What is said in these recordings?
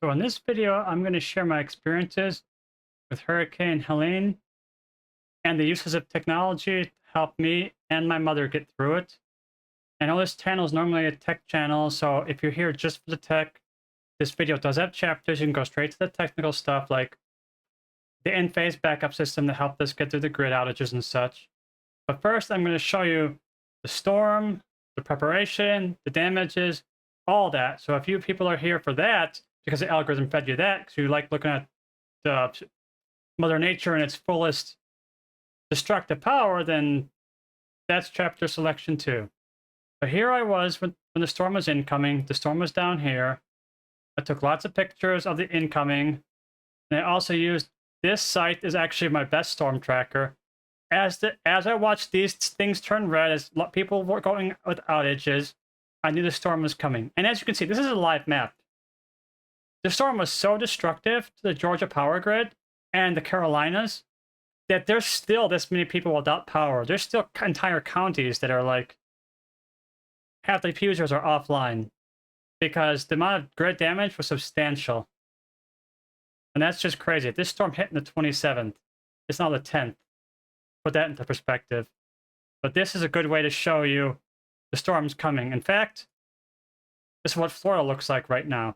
So in this video, I'm going to share my experiences with Hurricane Helene and the uses of technology to help me and my mother get through it. I know this channel is normally a tech channel, so if you're here just for the tech, this video does have chapters. You can go straight to the technical stuff like the Enphase backup system that helped us get through the grid outages and such. But first, I'm going to show you the storm, the preparation, the damages, all that. So if you people are here for that, because the algorithm fed you that, because you like looking at the Mother Nature in its fullest destructive power, then that's chapter selection 2. But here I was when the storm was incoming. The storm was down here. I took lots of pictures of the incoming. And I also used this site is actually my best storm tracker. As I watched these things turn red, as people were going with outages, I knew the storm was coming. And as you can see, this is a live map. The storm was so destructive to the Georgia power grid and the Carolinas that there's still this many people without power. There's still entire counties that are like, half the users are offline because the amount of grid damage was substantial. And that's just crazy. This storm hit on the 27th. It's now the 10th. Put that into perspective. But this is a good way to show you the storm's coming. In fact, this is what Florida looks like right now,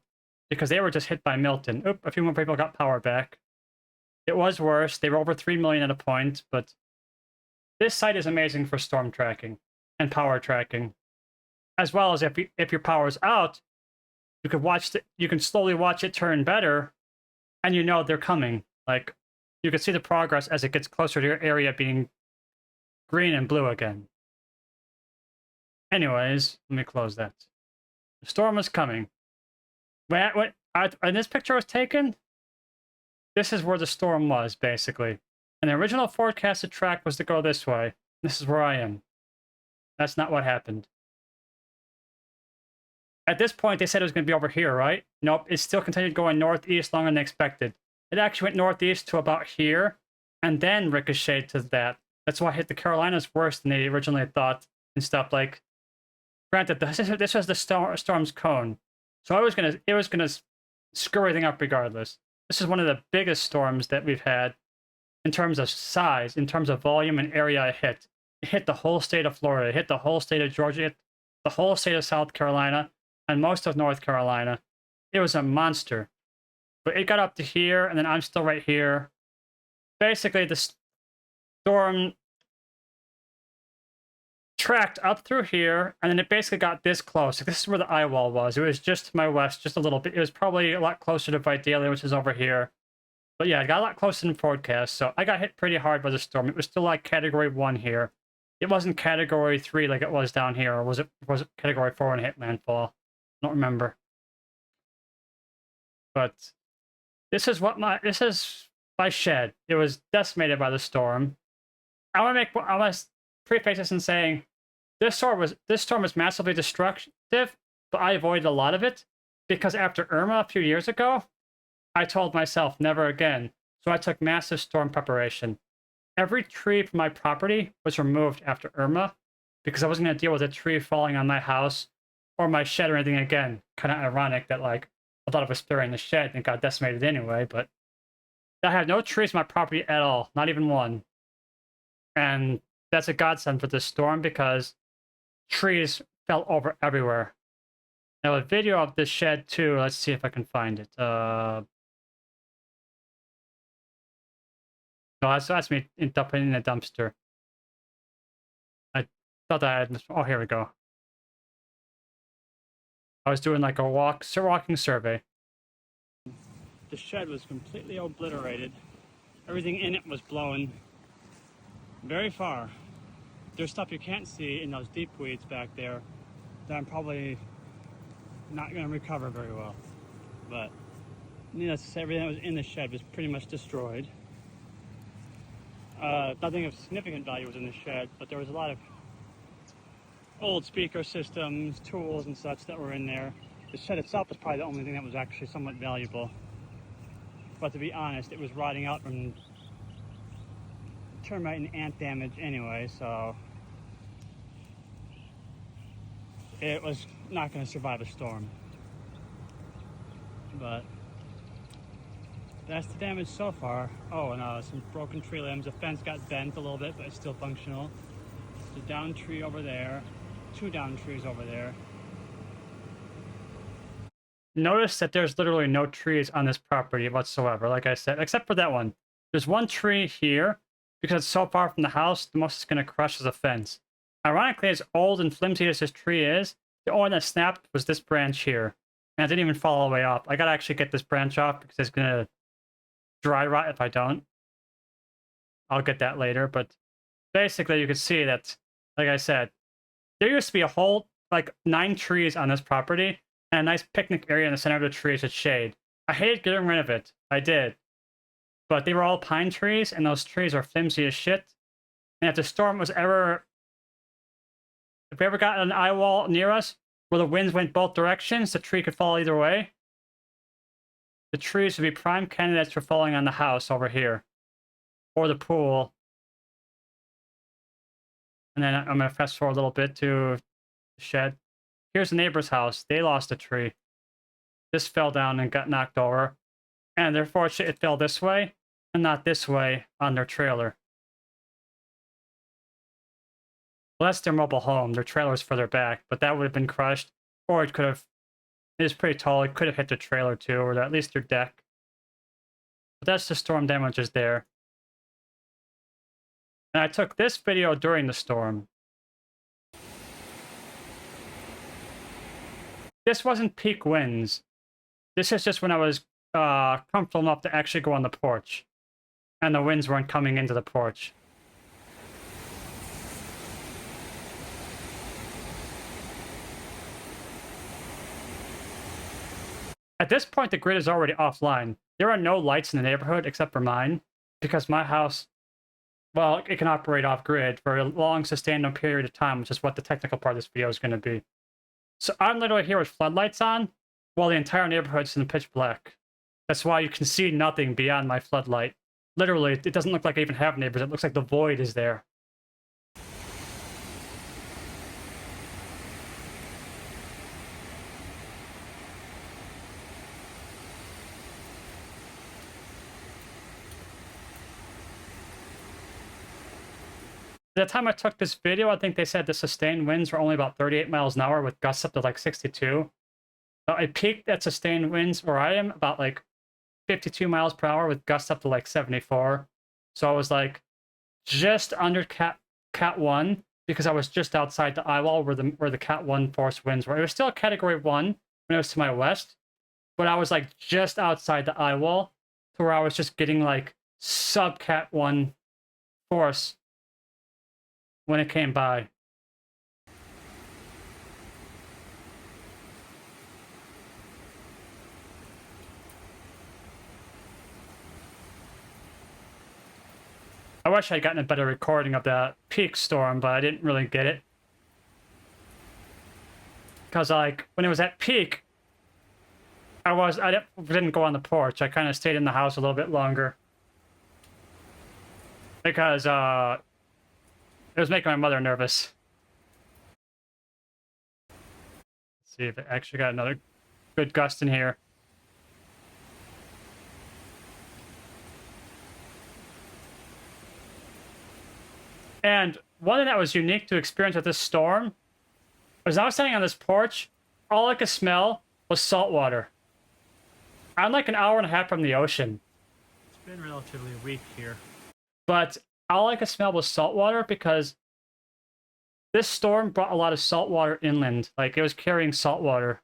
because they were just hit by Milton. Oop, a few more people got power back. It was worse. They were over 3 million at a point, but this site is amazing for storm tracking and power tracking. As well as if your power's out, you could you can slowly watch it turn better, and you know they're coming. Like, you can see the progress as it gets closer to your area being green and blue again. Anyways, let me close that. The storm is coming. When this picture was taken, this is where the storm was, basically. And the original forecasted track was to go this way. This is where I am. That's not what happened. At this point, they said it was going to be over here, right? Nope, it still continued going northeast longer than expected. It actually went northeast to about here, and then ricocheted to that. That's why it hit the Carolinas worse than they originally thought and stuff. Like, granted, this was the storm's cone, so it was gonna screw everything up regardless. This is one of the biggest storms that we've had in terms of size, in terms of volume and area it hit. It hit the whole state of Florida. It hit the whole state of Georgia. It hit the whole state of South Carolina and most of North Carolina. It was a monster. But it got up to here, and then I'm still right here. Basically, the storm tracked up through here, and then it basically got this close. Like, this is where the eye wall was. It was just to my west, just a little bit. It was probably a lot closer to Vidalia, which is over here. But yeah, it got a lot closer than forecast, so I got hit pretty hard by the storm. It was still like category 1 here. It wasn't category 3 like it was down here, or was it category 4 when it hit landfall? I don't remember. But this is my shed. It was decimated by the storm. I want to preface this in saying this storm was massively destructive, but I avoided a lot of it because after Irma a few years ago, I told myself never again. So I took massive storm preparation. Every tree from my property was removed after Irma because I wasn't going to deal with a tree falling on my house or my shed or anything again. Kind of ironic that, like, I thought it was sparing the shed and it got decimated anyway, but I had no trees on my property at all, not even one. And that's a godsend for this storm because trees fell over everywhere. Now, a video of this shed too. Let's see if I can find it. No, that's me dumping in a dumpster. I thought I had. Oh, here we go. I was doing like a walking survey. The shed was completely obliterated. Everything in it was blown very far. There's stuff you can't see in those deep weeds back there that I'm probably not going to recover very well. But needless to say, everything that was in the shed was pretty much destroyed. Nothing of significant value was in the shed, but there was a lot of old speaker systems, tools, and such that were in there. The shed itself was probably the only thing that was actually somewhat valuable. But to be honest, it was rotting out from termite and ant damage anyway, so it was not going to survive a storm. But That's the damage so far. Oh, and some broken tree limbs. The fence got bent a little bit, but it's still functional. The down tree over there. 2 down trees over there. Notice that there's literally no trees on this property whatsoever, like I said, except for that one. There's one tree here, because it's so far from the house, the most it's going to crush is a fence. Ironically, as old and flimsy as this tree is, the only one that snapped was this branch here. And it didn't even fall all the way off. I gotta actually get this branch off because it's going to dry rot if I don't. I'll get that later, but basically you can see that, like I said, there used to be a whole, like, 9 trees on this property, and a nice picnic area in the center of the trees with shade. I hated getting rid of it. I did. But they were all pine trees, and those trees are flimsy as shit. And if the storm was ever... If we ever got an eye wall near us, where the winds went both directions, the tree could fall either way. The trees would be prime candidates for falling on the house over here. Or the pool. And then I'm going to fast forward a little bit to the shed. Here's the neighbor's house. They lost a tree. This fell down and got knocked over. And they're fortunate it fell this way and not this way on their trailer. Well, that's their mobile home. Their trailer's further back, but that would have been crushed. Or it could have... It is pretty tall. It could have hit the trailer too, or at least their deck. But that's the storm damages there. And I took this video during the storm. This wasn't peak winds. This is just when I was comfortable enough to actually go on the porch. And the winds weren't coming into the porch. At this point, the grid is already offline. There are no lights in the neighborhood except for mine, because my house, well, it can operate off-grid for a long, sustained period of time, which is what the technical part of this video is going to be. So I'm literally here with floodlights on, while the entire neighborhood's in pitch black. That's why you can see nothing beyond my floodlight. Literally, it doesn't look like I even have neighbors. It looks like the void is there. At the time I took this video, I think they said the sustained winds were only about 38 miles an hour with gusts up to like 62. So I peaked at sustained winds where I am about like 52 miles per hour with gusts up to like 74. So I was like just under Cat 1 because I was just outside the eye wall where the Cat 1 force winds were. It was still a Category 1 when it was to my west, but I was like just outside the eye wall to where I was just getting like sub Cat 1 force when it came by. I wish I'd gotten a better recording of that peak storm, but I didn't really get it. Because, like, when it was at peak, I didn't go on the porch. I kind of stayed in the house a little bit longer. Because, it was making my mother nervous. Let's see if it actually got another good gust in here. And one thing that was unique to experience with this storm was I was standing on this porch, all I could smell was salt water. I'm like an hour and a half from the ocean. It's been relatively weak here. But all I could smell was salt water because this storm brought a lot of salt water inland. Like, it was carrying salt water.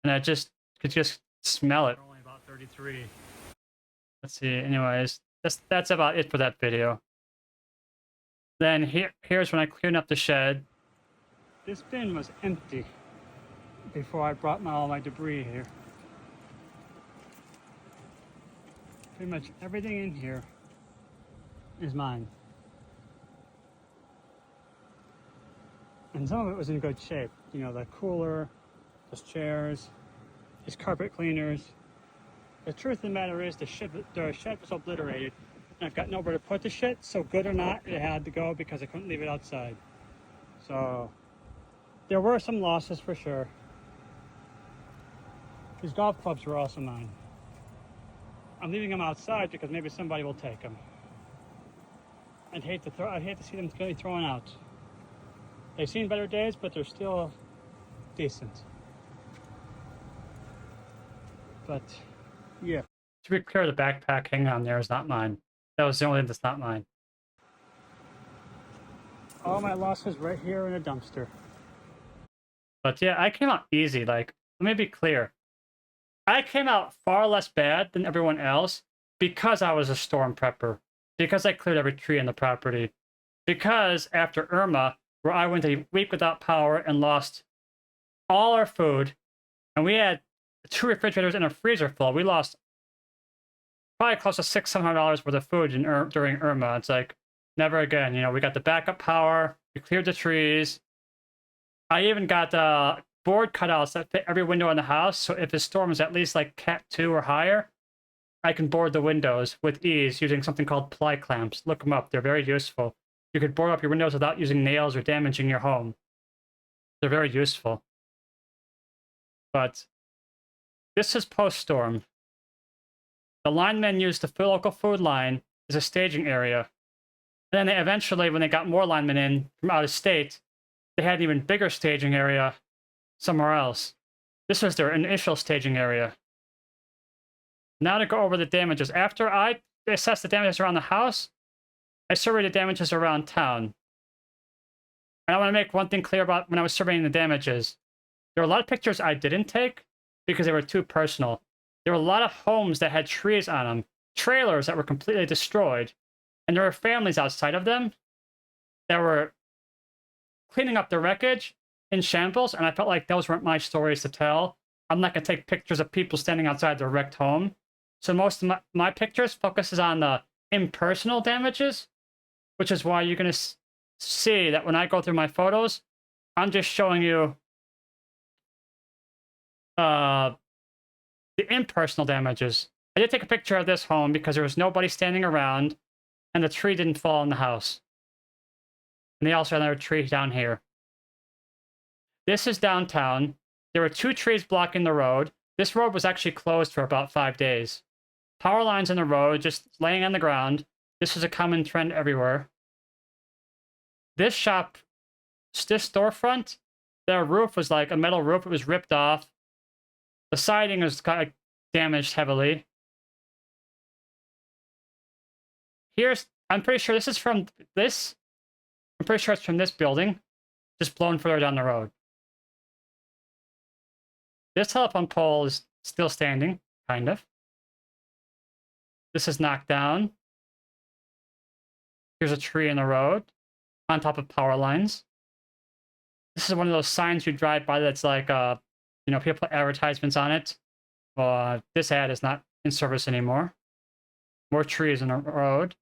And I just could just smell it. Only about 33. Let's see, anyways. That's about it for that video. Then here's when I cleaned up the shed. This bin was empty before I brought all my debris here. Pretty much everything in here is mine. And some of it was in good shape. You know, the cooler, those chairs, these carpet cleaners. The truth of the matter is the shed was obliterated. And I've got nowhere to put the shit, so good or not, it had to go because I couldn't leave it outside. So, there were some losses for sure. These golf clubs were also mine. I'm leaving them outside because maybe somebody will take them. I'd hate to see them really thrown out. They've seen better days, but they're still decent. But yeah. To be clear, the backpack hanging on there is not mine. That was the only thing that's not mine. All my losses right here in a dumpster. But yeah, I came out easy. Like, let me be clear. I came out far less bad than everyone else because I was a storm prepper. Because I cleared every tree in the property. Because after Irma, where I went a week without power and lost all our food, and we had 2 refrigerators and a freezer full, we lost probably close to $600-700 worth of food during Irma. It's like, never again. You know, we got the backup power, we cleared the trees. I even got board cutouts that fit every window in the house, so if the storm is at least like Cat 2 or higher, I can board the windows with ease using something called ply clamps. Look them up, they're very useful. You could board up your windows without using nails or damaging your home. They're very useful. But this is post-storm. The linemen used the local food line as a staging area. And then they eventually, when they got more linemen in from out of state, they had an even bigger staging area somewhere else. This was their initial staging area. Now to go over the damages. After I assessed the damages around the house, I surveyed the damages around town. And I want to make one thing clear about when I was surveying the damages. There were a lot of pictures I didn't take because they were too personal. There were a lot of homes that had trees on them, trailers that were completely destroyed, and there were families outside of them that were cleaning up the wreckage in shambles, and I felt like those weren't my stories to tell. I'm not going to take pictures of people standing outside their wrecked home. So most of my pictures focuses on the impersonal damages, which is why you're going to see that when I go through my photos, I'm just showing you the impersonal damages. I did take a picture of this home because there was nobody standing around and the tree didn't fall in the house. And they also had another tree down here. This is downtown. There were 2 trees blocking the road. This road was actually closed for about 5 days. Power lines in the road, just laying on the ground. This is a common trend everywhere. This shop, this storefront, their roof was like a metal roof. It was ripped off. The siding was kind of damaged heavily. I'm pretty sure this is from this. I'm pretty sure it's from this building, just blown further down the road. This telephone pole is still standing, kind of. This is knocked down. Here's a tree in the road on top of power lines. This is one of those signs you drive by that's like, you know, people put advertisements on it. Well, this ad is not in service anymore. More trees in the road.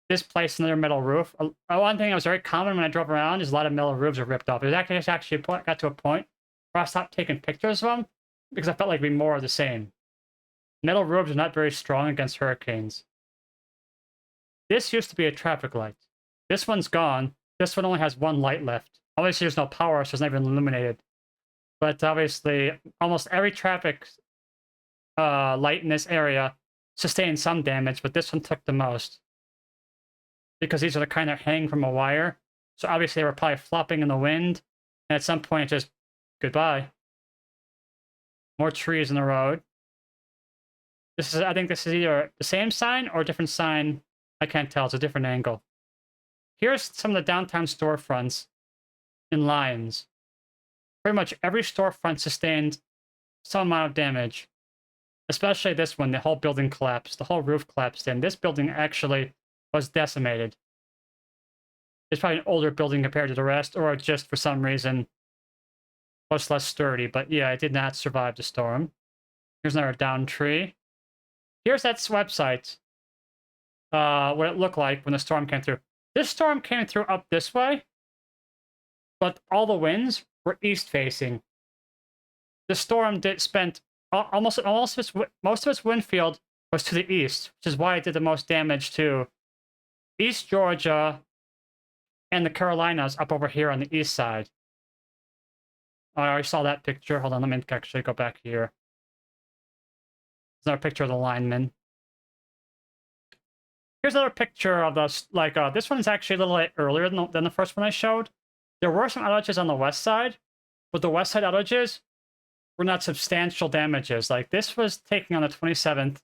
This place, another metal roof. One thing that was very common when I drove around is a lot of metal roofs are ripped off. It was actually got to a point where I stopped taking pictures of them because I felt like it'd be more of the same. Metal roofs are not very strong against hurricanes. This used to be a traffic light. This one's gone. This one only has 1 light left. Obviously, there's no power, so it's not even illuminated. But obviously, almost every traffic light in this area sustained some damage, but this one took the most. Because these are the kind that hang from a wire. So obviously, they were probably flopping in the wind. And at some point, it just, goodbye. More trees in the road. I think this is either the same sign or a different sign. I can't tell. It's a different angle. Here's some of the downtown storefronts in lines. Pretty much every storefront sustained some amount of damage. Especially this one, the whole building collapsed. The whole roof collapsed in. This building actually was decimated. It's probably an older building compared to the rest, or just for some reason was less sturdy. But yeah, it did not survive the storm. Here's another downed tree. Here's that website. What it looked like when the storm came through. This storm came through up this way, but all the winds were east-facing. The storm spent most of its wind field was to the east, which is why it did the most damage to East Georgia and the Carolinas up over here on the east side. I already saw that picture. Hold on, let me actually go back here. There's another picture of the lineman. Here's another picture of us. Like, this one's actually a little bit earlier than the first one I showed. There were some outages on the west side, but the west side outages were not substantial damages. Like, this was taken on the 27th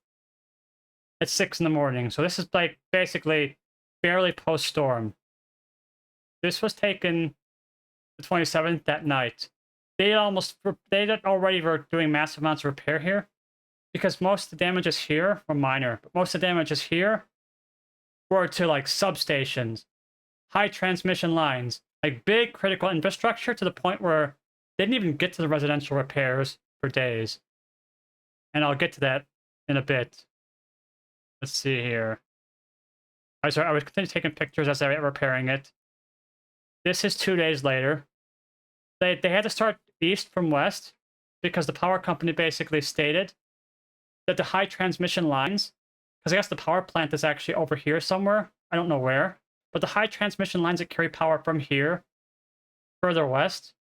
at 6 in the morning. So this is like basically barely post-storm. This was taken the 27th that night. They already were doing massive amounts of repair here because most of the damages here were minor. But most of the damages here were to like substations, high transmission lines, like big critical infrastructure to the point where they didn't even get to the residential repairs for days. And I'll get to that in a bit. Let's see here. I was continue taking pictures as they were repairing it. This is 2 days later. They had to start east from west because the power company basically stated that the high transmission lines, because I guess the power plant is actually over here somewhere. I don't know where. But the high transmission lines that carry power from here, further west,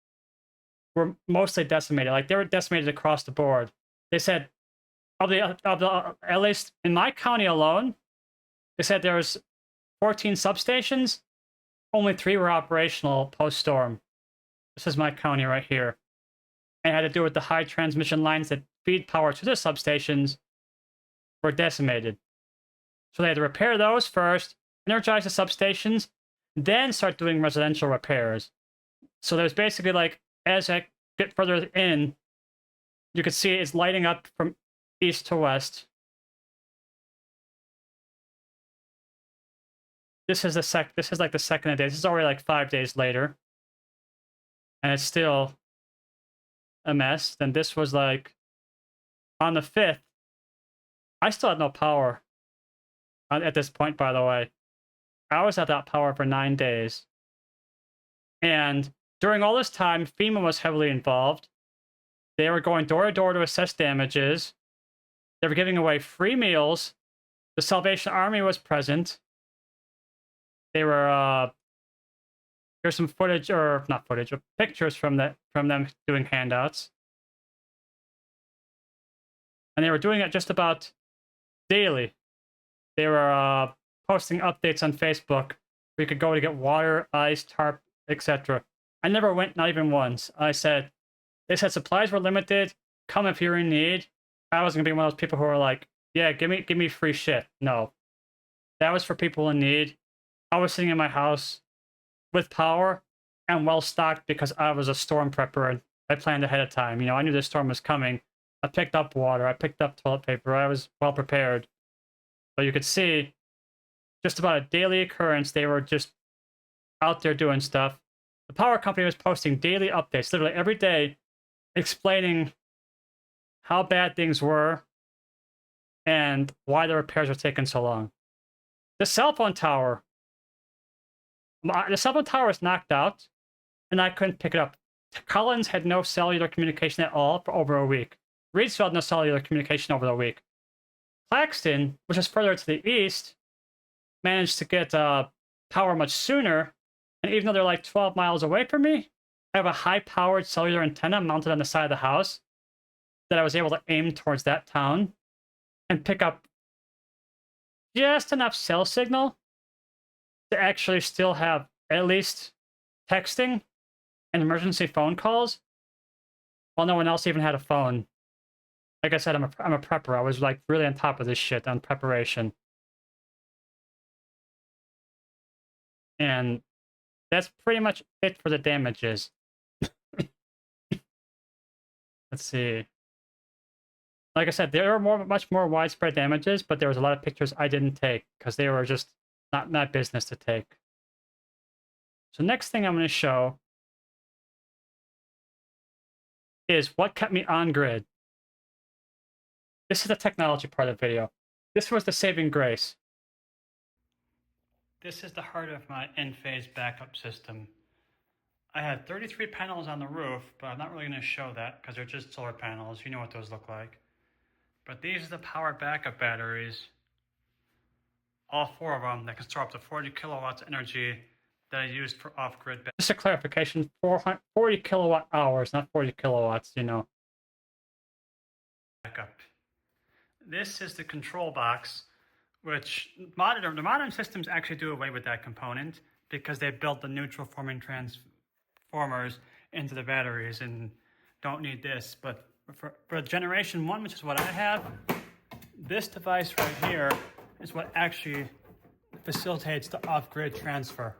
were mostly decimated. Like, they were decimated across the board. They said, at least in my county alone, they said there was 14 substations. Only 3 were operational post-storm. This is my county right here. And it had to do with the high transmission lines that feed power to the substations were decimated. So they had to repair those first, energize the substations, then start doing residential repairs. So there's basically like, as I get further in, you can see it's lighting up from east to west. This is like the second day. This is already like 5 days later. And it's still a mess. Then this was like on the 5th. I still had no power at this point, by the way. I was without power for 9 days. And during all this time, FEMA was heavily involved. They were going door to door to assess damages. They were giving away free meals. The Salvation Army was present. They were here's some footage, or not footage, but pictures from them doing handouts. And they were doing it just about daily. They were posting updates on Facebook where you could go to get water, ice, tarp, etc. I never went, not even once. They said supplies were limited. Come if you're in need. I wasn't gonna be one of those people who are like, yeah, give me free shit. No, that was for people in need. I was sitting in my house with power and well stocked because I was a storm prepper and I planned ahead of time. You know, I knew this storm was coming. I picked up water. I picked up toilet paper. I was well prepared. But you could see just about a daily occurrence. They were just out there doing stuff. The power company was posting daily updates, literally every day, explaining how bad things were and why the repairs were taking so long. The cell phone tower was knocked out, and I couldn't pick it up. Collins had no cellular communication at all for over a week. Reidsville had no cellular communication over the week. Claxton, which is further to the east, managed to get power much sooner, and even though they're like 12 miles away from me, I have a high-powered cellular antenna mounted on the side of the house that I was able to aim towards that town and pick up just enough cell signal to actually still have at least texting and emergency phone calls, while no one else even had a phone. Like I said, I'm a prepper. I was like really on top of this shit on preparation. And that's pretty much it for the damages. Let's see. Like I said, there were much more widespread damages, but there was a lot of pictures I didn't take because they were just not my business to take. So next thing I'm going to show is what kept me on grid. This is the technology part of the video. This was the saving grace. This is the heart of my Enphase backup system. I had 33 panels on the roof, but I'm not really going to show that because they're just solar panels. You know what those look like. But these are the power backup batteries. All 4 of them that can store up to 40 kilowatts of energy that I used for off-grid. Just a clarification, 40 kilowatt hours, not 40 kilowatts, you know. Backup. this is the control box, which the modern systems actually do away with that component because they built the neutral forming transformers into the batteries and don't need this. But for generation 1, which is what I have, this device right here is what actually facilitates the off-grid transfer,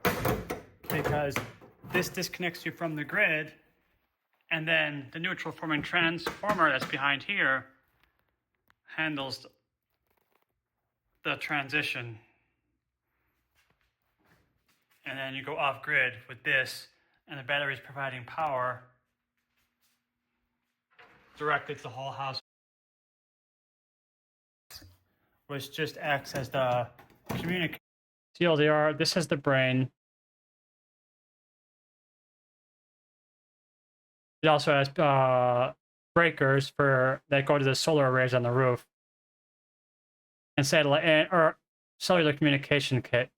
because this disconnects you from the grid, and then the neutral forming transformer that's behind here handles the transition. And then you go off-grid with this, and the battery is providing power directly to the whole house, which just acts as the communication. TLDR, this is the brain. It also has breakers that go to the solar arrays on the roof, and satellite or cellular communication kit,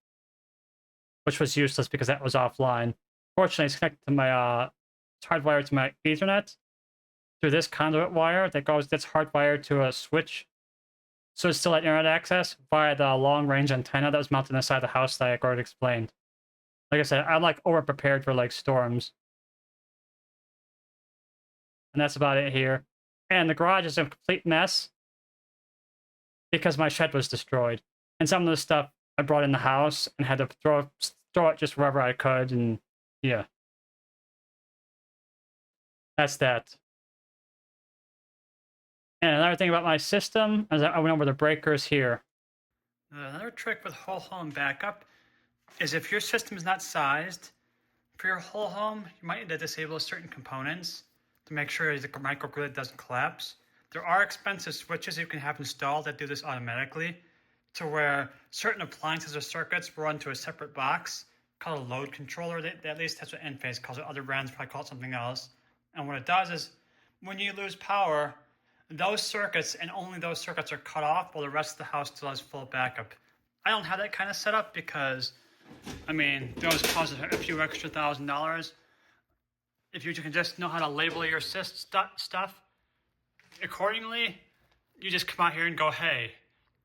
which was useless because that was offline. Fortunately, it's connected to my it's hardwired to my Ethernet through this conduit wire that's hardwired to a switch. So it's still at internet access via the long-range antenna that was mounted inside the house that I already explained. Like I said, I'm like over-prepared for like storms. And that's about it here. And the garage is a complete mess because my shed was destroyed. And some of the stuff I brought in the house and had to throw it just wherever I could. And yeah. That's that. And another thing about my system, as I went over the breakers here. Another trick with whole home backup is if your system is not sized for your whole home, you might need to disable certain components to make sure the microgrid doesn't collapse. There are expensive switches you can have installed that do this automatically, to where certain appliances or circuits run to a separate box called a load controller. At least that's what Enphase calls it. Other brands probably call it something else. And what it does is, when you lose power, those circuits and only those circuits are cut off while the rest of the house still has full backup. I don't have that kind of setup because, I mean, those cost a few extra $1,000. If you can just know how to label your stuff accordingly, you just come out here and go, hey,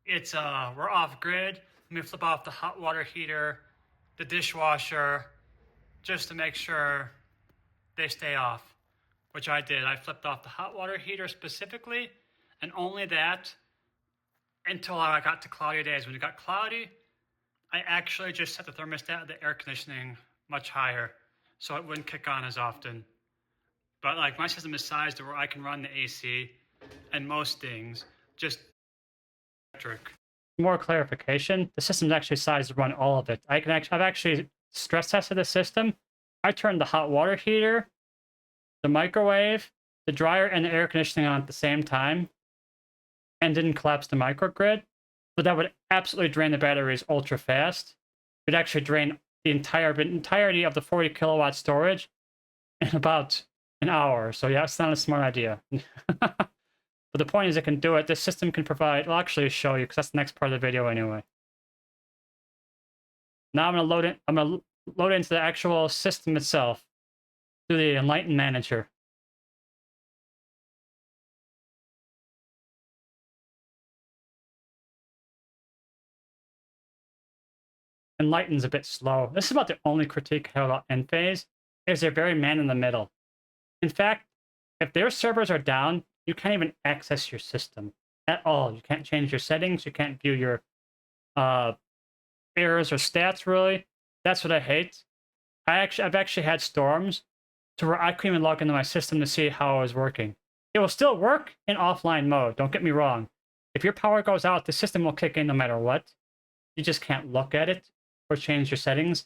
it's we're off grid. Let me flip off the hot water heater, the dishwasher, just to make sure they stay off, which I did. I flipped off the hot water heater specifically, and only that until I got to cloudy days. When it got cloudy, I actually just set the thermostat of the air conditioning much higher so it wouldn't kick on as often. But like my system is sized to where I can run the AC and most things just electric. More clarification, the system's actually sized to run all of it. I've actually stress tested the system. I turned the hot water heater, the microwave, the dryer, and the air conditioning on at the same time and didn't collapse the microgrid. But that would absolutely drain the batteries ultra fast. It would actually drain the entirety of the 40 kilowatt storage in about an hour. So yeah, it's not a smart idea. But the point is it can do it. This system can provide, I'll actually show you because that's the next part of the video anyway. Now I'm going to load it into the actual system itself through the Enlighten Manager. Enlighten's a bit slow. This is about the only critique I have about Enphase, is they're very man-in-the-middle. In fact, if their servers are down, you can't even access your system at all. You can't change your settings. You can't view your errors or stats, really. That's what I hate. I've actually had storms to where I couldn't even log into my system to see how it was working. It will still work in offline mode, don't get me wrong. If your power goes out, the system will kick in no matter what. You just can't look at it or change your settings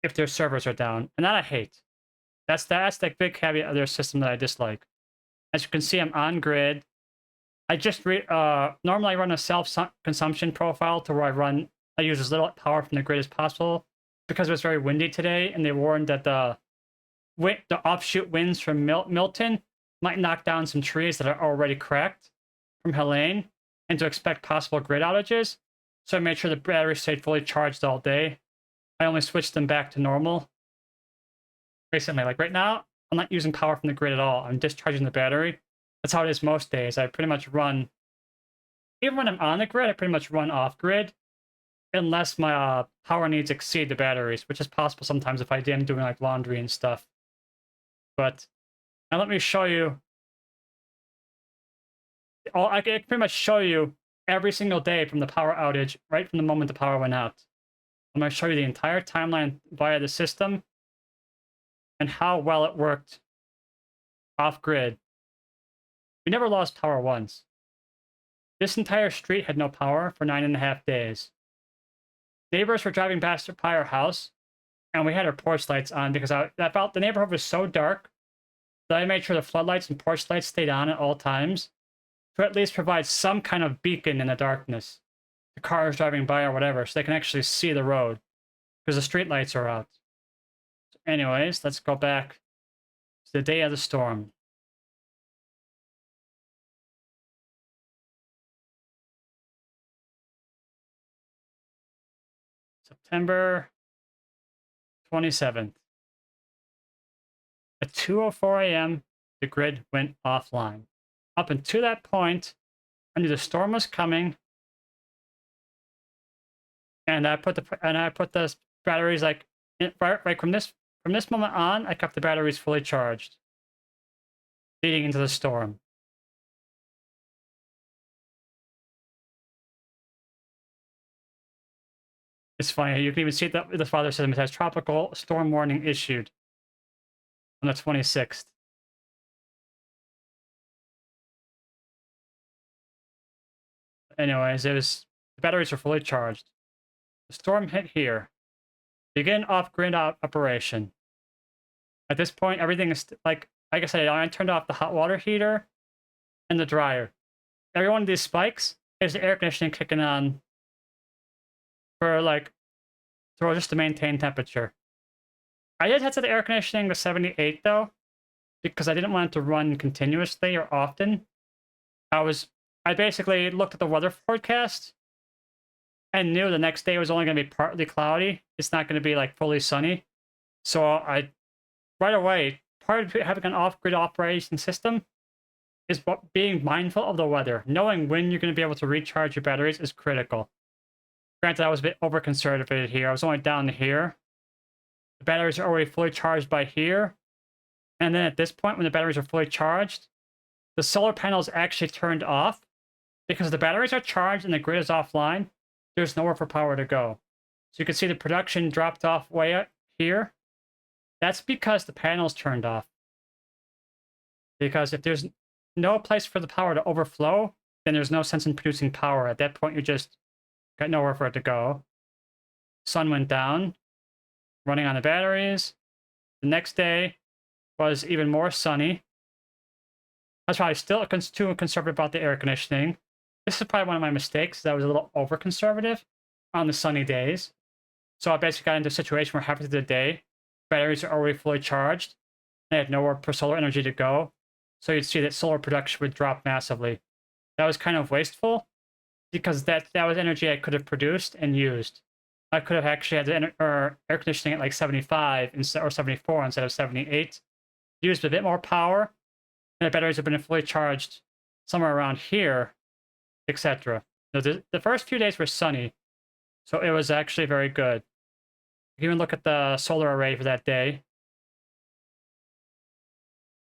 if their servers are down. And that I hate. That's the big caveat of their system that I dislike. As you can see, I'm on grid. I just normally I run a self-consumption profile to where I use as little power from the grid as possible, because it was very windy today, and they warned that the offshoot winds from Milton might knock down some trees that are already cracked from Helene, and to expect possible grid outages. So I made sure the battery stayed fully charged all day. I only switched them back to normal recently. Like right now, I'm not using power from the grid at all. I'm discharging the battery. That's how it is most days. I pretty much run even when I'm on the grid, I pretty much run off grid unless my power needs exceed the batteries, which is possible sometimes if I am doing like laundry and stuff. But now let me show you. I can pretty much show you every single day from the power outage, right from the moment the power went out. I'm going to show you the entire timeline via the system and how well it worked off grid. We never lost power once. This entire street had no power for 9.5 days. Neighbors were driving past by our house, and we had our porch lights on because I felt the neighborhood was so dark that I made sure the floodlights and porch lights stayed on at all times to at least provide some kind of beacon in the darkness. The cars driving by or whatever, so they can actually see the road because the street lights are out. So anyways, let's go back to the day of the storm. September 27th. At 2:04 a.m., the grid went offline. Up until that point, I knew the storm was coming, and I put the batteries like right from this moment on. I kept the batteries fully charged, leading into the storm. It's funny. You can even see that the father system has tropical storm warning issued on the 26th. Anyways, the batteries were fully charged. The storm hit here. Begin off-grid operation. At this point, everything is like I said, I turned off the hot water heater and the dryer. Every one of these spikes is the air conditioning kicking on for just to maintain temperature. I did set the air conditioning to 78 though, because I didn't want it to run continuously or often. I basically looked at the weather forecast and knew the next day was only going to be partly cloudy. It's not going to be like fully sunny. So I right away, part of having an off-grid operation system is being mindful of the weather. Knowing when you're going to be able to recharge your batteries is critical. Granted, I was a bit over-conservative here. I was only down to here. The batteries are already fully charged by here. And then at this point, when the batteries are fully charged, the solar panels actually turned off. Because the batteries are charged and the grid is offline, there's nowhere for power to go. So you can see the production dropped off way out here. That's because the panels turned off. Because if there's no place for the power to overflow, then there's no sense in producing power. At that point, you just got nowhere for it to go. Sun went down, running on the batteries. The next day was even more sunny. I was probably still too conservative about the air conditioning. This is probably one of my mistakes. I was a little over-conservative on the sunny days. So I basically got into a situation where half of the day, batteries are already fully charged. And I had nowhere for solar energy to go. So you'd see that solar production would drop massively. That was kind of wasteful because that was energy I could have produced and used. I could have actually had the air conditioning at like 75 or 74 instead of 78. Used a bit more power, and the batteries have been fully charged somewhere around here, etc. The first few days were sunny, so it was actually very good. You can even look at the solar array for that day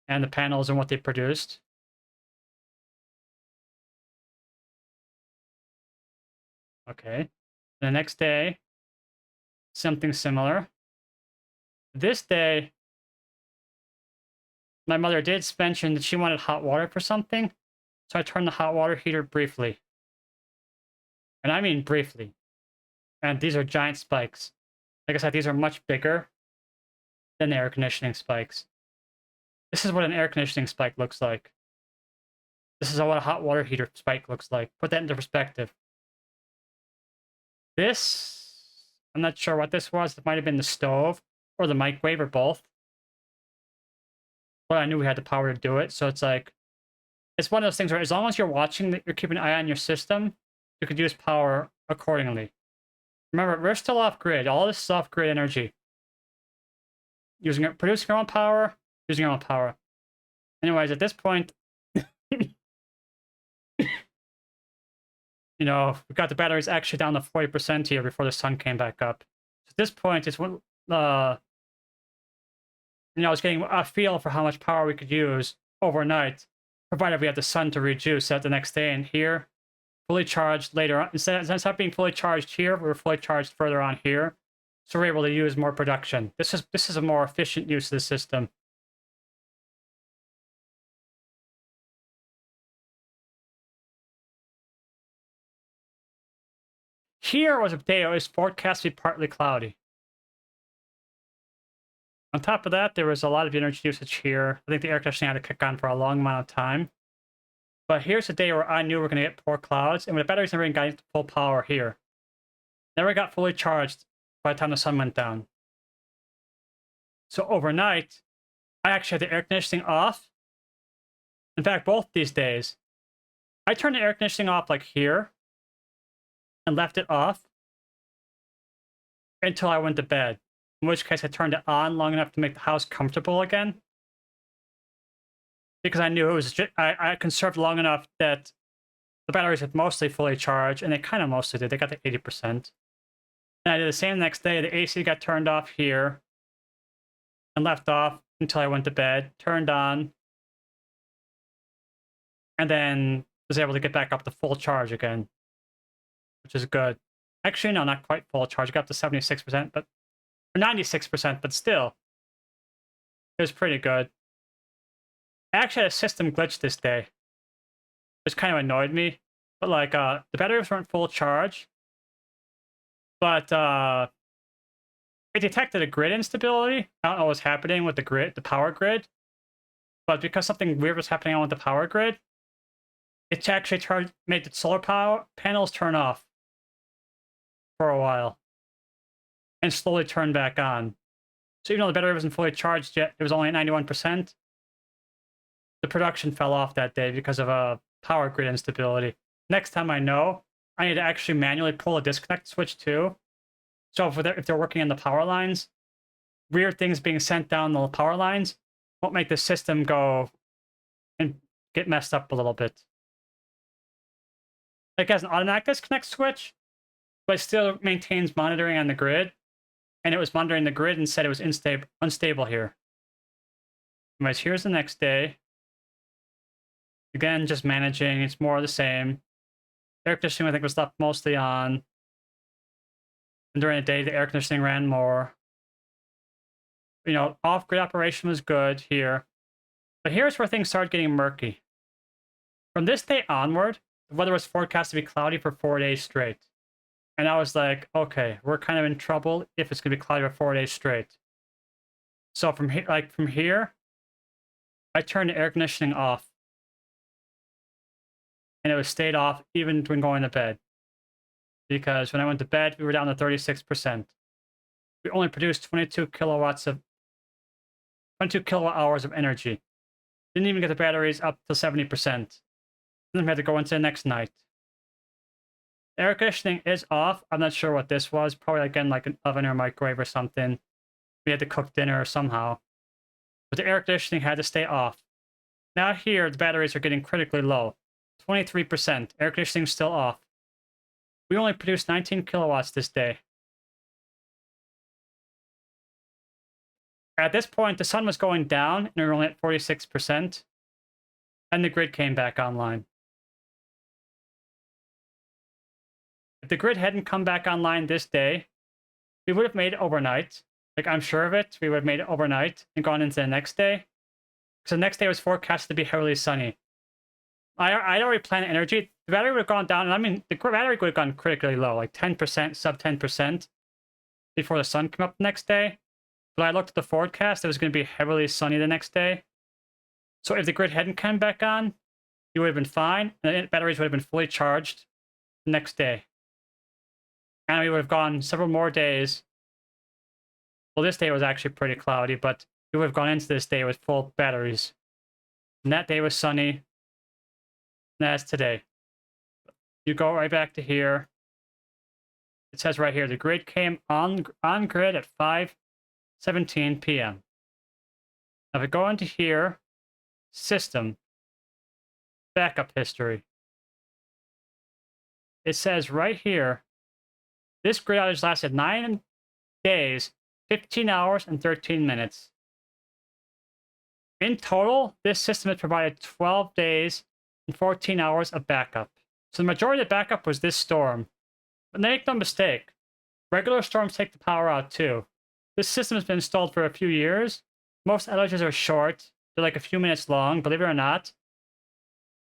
and the panels and what they produced. Okay. The next day, something similar. This day, my mother did mention that she wanted hot water for something, so I turned the hot water heater briefly. And I mean briefly. And these are giant spikes. Like I said, these are much bigger than the air conditioning spikes. This is what an air conditioning spike looks like. This is what a hot water heater spike looks like. Put that into perspective. This, I'm not sure what this was. It might have been the stove or the microwave or both. But I knew we had the power to do it. So it's like, it's one of those things where as long as you're watching, you're keeping an eye on your system, you could use power accordingly. Remember, we're still off grid. All this is off grid energy. Producing our own power, using our own power. Anyways, at this point, We got the batteries actually down to 40% here before the sun came back up. At this point, it's when I was getting a feel for how much power we could use overnight, provided we had the sun to reduce that the next day. And here, fully charged later on. Instead of being fully charged here, we were fully charged further on here. So we're able to use more production. This is a more efficient use of the system. Here was a day it was forecast to be partly cloudy. On top of that, there was a lot of energy usage here. I think the air conditioning had to kick on for a long amount of time. But here's a day where I knew we were going to get poor clouds, and the batteries never even got into full power here. Never got fully charged by the time the sun went down. So overnight, I actually had the air conditioning off. In fact, both these days, I turned the air conditioning off like here and left it off until I went to bed. In which case, I turned it on long enough to make the house comfortable again. Because I knew it was I conserved long enough that the batteries had mostly fully charged, and they kind of mostly did. They got to 80%. And I did the same next day. The AC got turned off here and left off until I went to bed, turned on, and then was able to get back up to full charge again, which is good. Actually, no, not quite full charge. I got up to 76%, but or 96%, but still, it was pretty good. I actually had a system glitch this day, which kind of annoyed me. But like, the batteries weren't full charge, but it detected a grid instability. I don't know what's happening with the power grid, but because something weird was happening on with the power grid, it actually made the solar power panels turn off for a while and slowly turn back on. So even though the battery wasn't fully charged yet, it was only at 91%. The production fell off that day because of a power grid instability. Next time I know, I need to actually manually pull a disconnect switch too. So if they're working on the power lines, weird things being sent down the power lines won't make the system go and get messed up a little bit. Like, it has an automatic disconnect switch, but it still maintains monitoring on the grid. And it was monitoring the grid and said it was unstable here. Anyways, here's the next day. Again, just managing. It's more of the same. Air conditioning, I think, was left mostly on. And during the day, the air conditioning ran more. Off-grid operation was good here. But here's where things started getting murky. From this day onward, the weather was forecast to be cloudy for 4 days straight. And I was like, okay, we're kind of in trouble if it's going to be cloudy for 4 days straight. So from here, I turned the air conditioning off. And it was stayed off even when going to bed. Because when I went to bed, we were down to 36%. We only produced 22 kilowatt hours of energy. Didn't even get the batteries up to 70%. Then we had to go into the next night. Air conditioning is off. I'm not sure what this was. Probably, again, like an oven or microwave or something. We had to cook dinner somehow. But the air conditioning had to stay off. Now here, the batteries are getting critically low. 23%. Air conditioning still off. We only produced 19 kilowatts this day. At this point, the sun was going down, and we were only at 46%. And the grid came back online. If the grid hadn't come back online this day, we would have made it overnight. Like, I'm sure of it. We would have made it overnight and gone into the next day. So the next day was forecast to be heavily sunny. I'd already planned energy. The battery would have gone down, and I mean, the battery would have gone critically low, like 10%, sub 10%, before the sun came up the next day. But I looked at the forecast, it was going to be heavily sunny the next day. So if the grid hadn't come back on, you would have been fine, and the batteries would have been fully charged the next day. And we would have gone several more days. Well, this day was actually pretty cloudy, but we would have gone into this day with full batteries. And that day was sunny. And that's today. You go right back to here. It says right here, the grid came on grid at 5:17 p.m. Now if I go into here, system, backup history. it says right here, this grid outage lasted 9 days, 15 hours, and 13 minutes. In total, this system has provided 12 days and 14 hours of backup. So the majority of the backup was this storm. But make no mistake, regular storms take the power out too. This system has been installed for a few years. Most outages are short. They're like a few minutes long, believe it or not.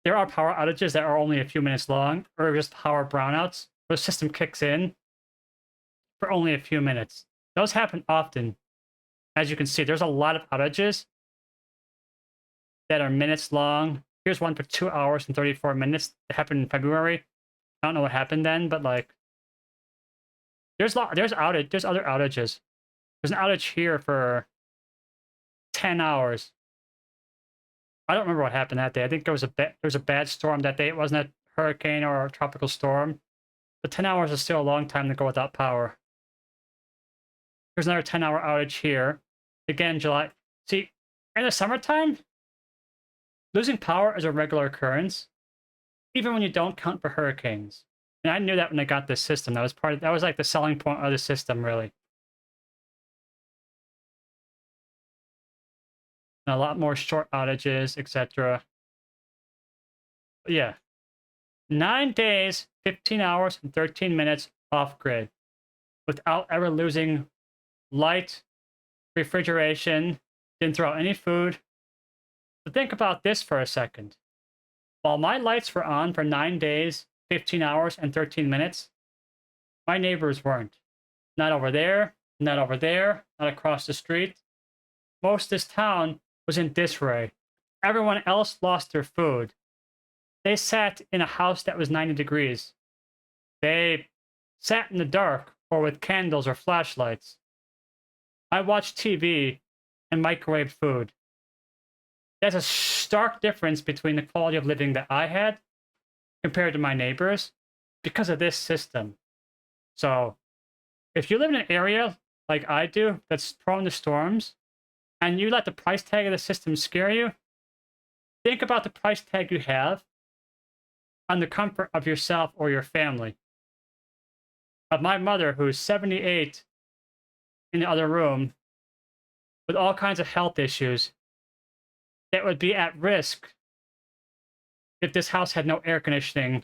There are power outages that are only a few minutes long, or just power brownouts, where the system kicks in for only a few minutes. Those happen often. As you can see, there's a lot of outages that are minutes long. Here's one for 2 hours and 34 minutes. It happened in February. I don't know what happened then, but like, there's other outages. There's an outage here for 10 hours. I don't remember what happened that day. I think there was a bad storm that day. It wasn't a hurricane or a tropical storm. But 10 hours is still a long time to go without power. There's another 10-hour outage here. Again, July. See, in the summertime, losing power is a regular occurrence, even when you don't count for hurricanes. And I knew that when I got this system. That was like the selling point of the system, really. And a lot more short outages, etc. Yeah. 9 days, 15 hours, and 13 minutes off grid without ever losing light, refrigeration, didn't throw out any food. But think about this for a second. While my lights were on for 9 days, 15 hours, and 13 minutes, my neighbors weren't. Not over there, not over there, not across the street. Most of this town was in disarray. Everyone else lost their food. They sat in a house that was 90 degrees. They sat in the dark or with candles or flashlights. I watched TV and microwaved food. There's a stark difference between the quality of living that I had compared to my neighbors because of this system. So, if you live in an area like I do that's prone to storms, and you let the price tag of the system scare you, think about the price tag you have on the comfort of yourself or your family. Of my mother, who's 78 in the other room, with all kinds of health issues, that would be at risk if this house had no air conditioning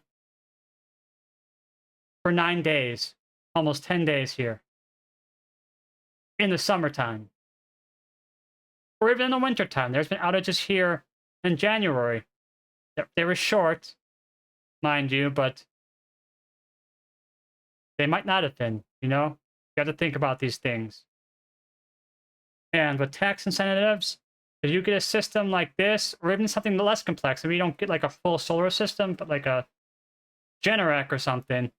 for 9 days, almost 10 days here, in the summertime. Or even in the wintertime. There's been outages here in January. They were short, mind you, but they might not have been, you know? You have to think about these things. And with tax incentives, if you get a system like this, or even something less complex, maybe you don't get like a full solar system, but like a Generac or something.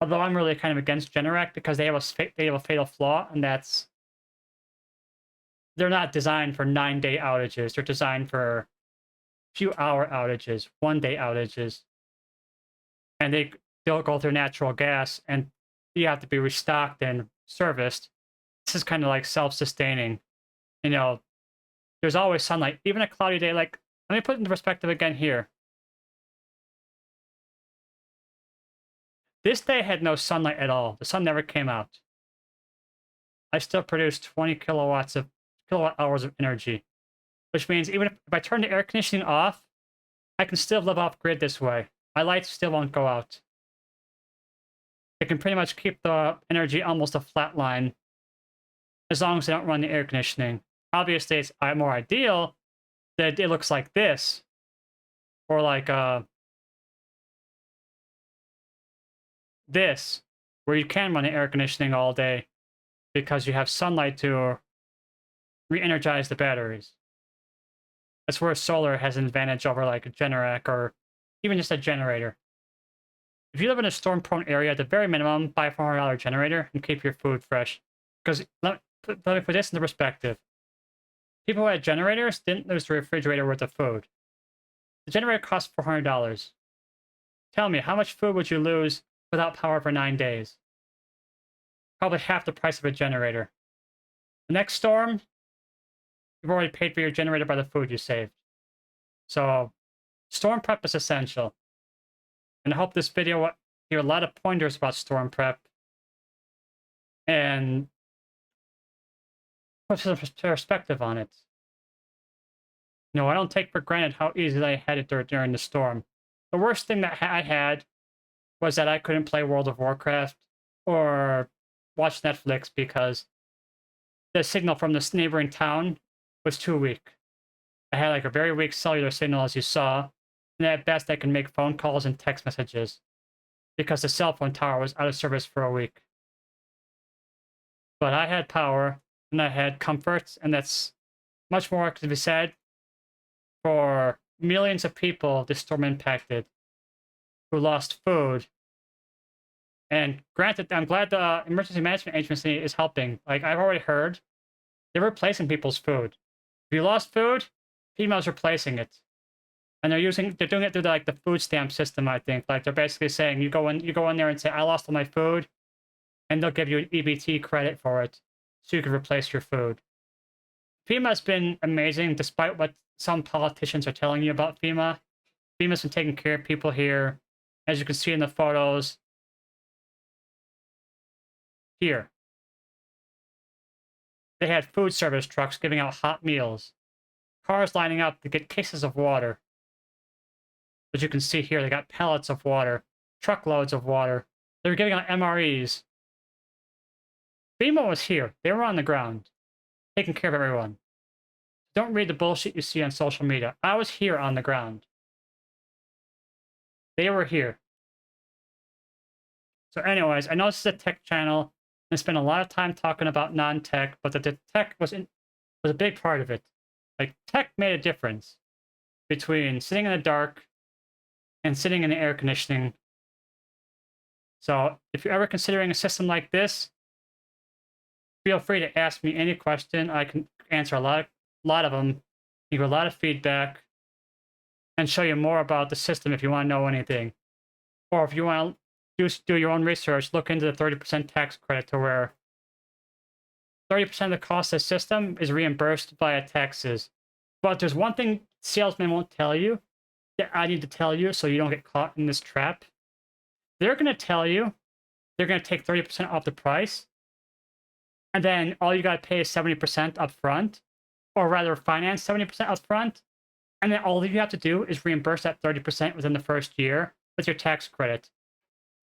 Although I'm really kind of against Generac because they have a fatal flaw, and that's they're not designed for 9-day outages. They're designed for few-hour outages, 1-day outages, and they'll go through natural gas, and you have to be restocked and serviced. This is kind of like self-sustaining. You know, there's always sunlight, even a cloudy day. Like, let me put it into perspective again here. This day had no sunlight at all. The sun never came out. I still produced 20 kilowatt hours of energy, which means even if I turn the air conditioning off, I can still live off grid this way. My lights still won't go out. I can pretty much keep the energy almost a flat line as long as I don't run the air conditioning. Obviously, it's more ideal that it looks like this, or like this, where you can run the air conditioning all day because you have sunlight to re-energize the batteries. That's where solar has an advantage over like a Generac or even just a generator. If you live in a storm-prone area, at the very minimum, buy a $400 generator and keep your food fresh. Because let me put this into perspective. People who had generators didn't lose the refrigerator worth of food. The generator cost $400. Tell me, how much food would you lose without power for 9 days? Probably half the price of a generator. The next storm, you've already paid for your generator by the food you saved. So, storm prep is essential. And I hope this video hear a lot of pointers about storm prep and put some perspective on it. I don't take for granted how easily I had it during the storm. The worst thing that I had was that I couldn't play World of Warcraft or watch Netflix because the signal from this neighboring town was too weak. I had like a very weak cellular signal, as you saw, and at best I could make phone calls and text messages because the cell phone tower was out of service for a week. But I had power and I had comforts, and that's much more to be said for millions of people this storm impacted who lost food. And granted, I'm glad the Emergency Management Agency is helping. Like, I've already heard, they're replacing people's food. If you lost food, FEMA's replacing it. And they're doing it through the food stamp system, I think. Like, they're basically saying, you go in there and say, I lost all my food, and they'll give you an EBT credit for it, so you can replace your food. FEMA's been amazing, despite what some politicians are telling you about FEMA. FEMA's been taking care of people here. As you can see in the photos, here. They had food service trucks giving out hot meals. Cars lining up to get cases of water. As you can see here, they got pallets of water, truckloads of water. They were giving out MREs. FEMA was here. They were on the ground, taking care of everyone. Don't read the bullshit you see on social media. I was here on the ground. They were here. So anyways, I know this is a tech channel, and I spent a lot of time talking about non-tech, but the tech was a big part of it. Like, tech made a difference between sitting in the dark and sitting in the air conditioning. So if you're ever considering a system like this, feel free to ask me any question. I can answer a lot of them, give you a lot of feedback, and show you more about the system if you want to know anything. Or if you want to do your own research, look into the 30% tax credit, to where 30% of the cost of the system is reimbursed via taxes. But there's one thing salesmen won't tell you that I need to tell you so you don't get caught in this trap. They're going to tell you they're going to take 30% off the price, and then all you got to pay is 70% up front, or rather finance 70% up front, and then all you have to do is reimburse that 30% within the first year with your tax credit.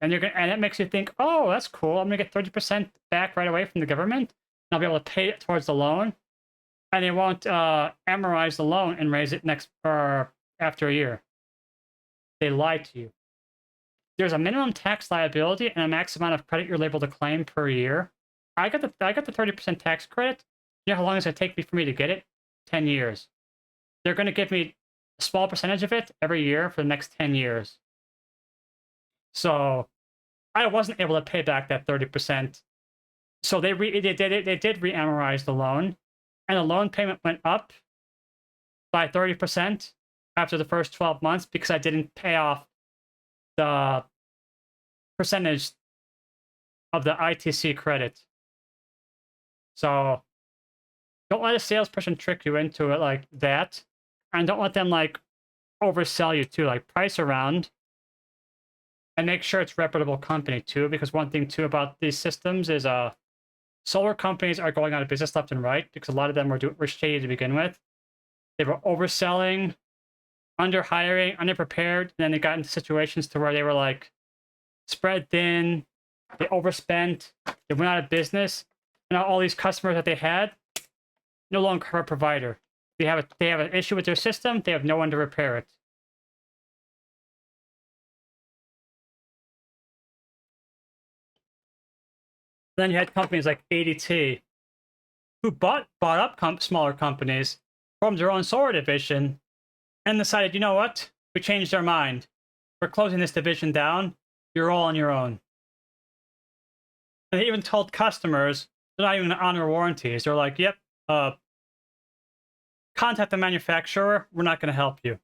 And that makes you think, oh, that's cool. I'm going to get 30% back right away from the government, and I'll be able to pay it towards the loan, and they won't amortize the loan and raise it after a year. They lied to you. There's a minimum tax liability and a max amount of credit you're able to claim per year. I got the 30% tax credit. You know how long it's going to take for me to get it? 10 years. They're going to give me a small percentage of it every year for the next 10 years. So I wasn't able to pay back that 30%. So they did re-amortize the loan, and the loan payment went up by 30% after the first 12 months because I didn't pay off the percentage of the ITC credit. So don't let a salesperson trick you into it like that, and don't let them oversell you too. Price around and make sure it's a reputable company too, because one thing too about these systems is solar companies are going out of business left and right because a lot of them were shady to begin with. They were overselling, under-hiring, underprepared, and then they got into situations to where they were spread thin, they overspent, they went out of business, and all these customers that they had no longer have a provider. They have an issue with their system, they have no one to repair it. Then you had companies like ADT, who bought up smaller companies, formed their own solar division, and decided, you know what? We changed our mind. We're closing this division down. You're all on your own. And they even told customers they're not even going to honor warranties. They're like, yep, contact the manufacturer. We're not going to help you.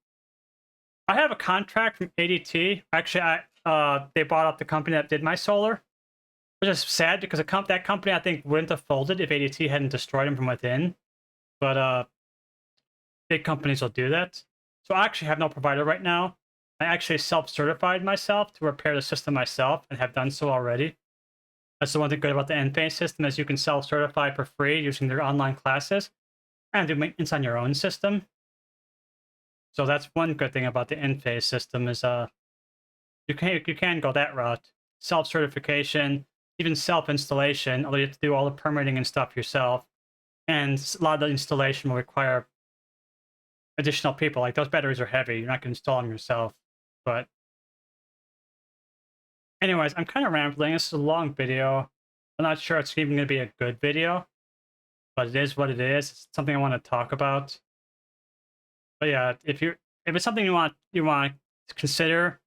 I have a contract from ADT. Actually, they bought up the company that did my solar, which is sad because that company, I think, wouldn't have folded if ADT hadn't destroyed them from within. But big companies will do that. So I actually have no provider right now. I actually self-certified myself to repair the system myself and have done so already. That's the one thing good about the Enphase system is you can self-certify for free using their online classes and do maintenance on your own system. So that's one good thing about the Enphase system is you can go that route. Self-certification, even self-installation, although you have to do all the permitting and stuff yourself. And a lot of the installation will require additional people. Like those batteries are heavy. You're not going to install them yourself. But anyways, I'm kind of rambling. This is a long video. I'm not sure it's even going to be a good video, but it is what it is. It's something I want to talk about. But yeah, if it's something you want to consider,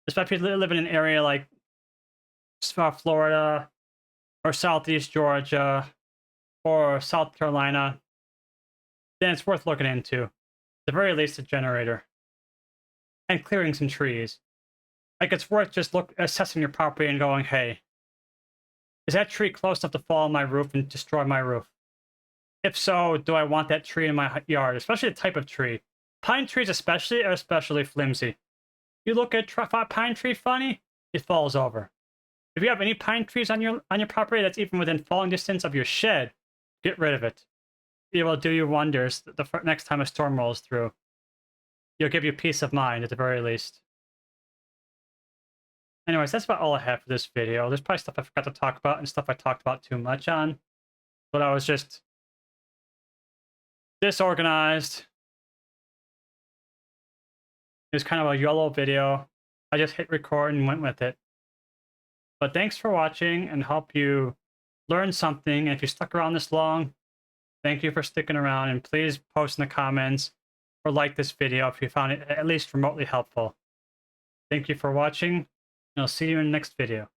especially if you live in an area like South Florida or Southeast Georgia or South Carolina, then it's worth looking into. At the very least, a generator and clearing some trees. Like it's worth just assessing your property and going, hey, is that tree close enough to fall on my roof and destroy my roof? If so, do I want that tree in my yard? Especially the type of tree. Pine trees especially are especially flimsy. You look at pine tree funny, it falls over. If you have any pine trees on your property that's even within falling distance of your shed, get rid of it. It will do you wonders the next time a storm rolls through. It'll give you peace of mind at the very least. Anyways, that's about all I have for this video. There's probably stuff I forgot to talk about and stuff I talked about too much on. But I was just disorganized. It was kind of a YOLO video. I just hit record and went with it. But thanks for watching and hope you learned something. And if you stuck around this long, thank you for sticking around. And please post in the comments or like this video if you found it at least remotely helpful. Thank you for watching. And I'll see you in the next video.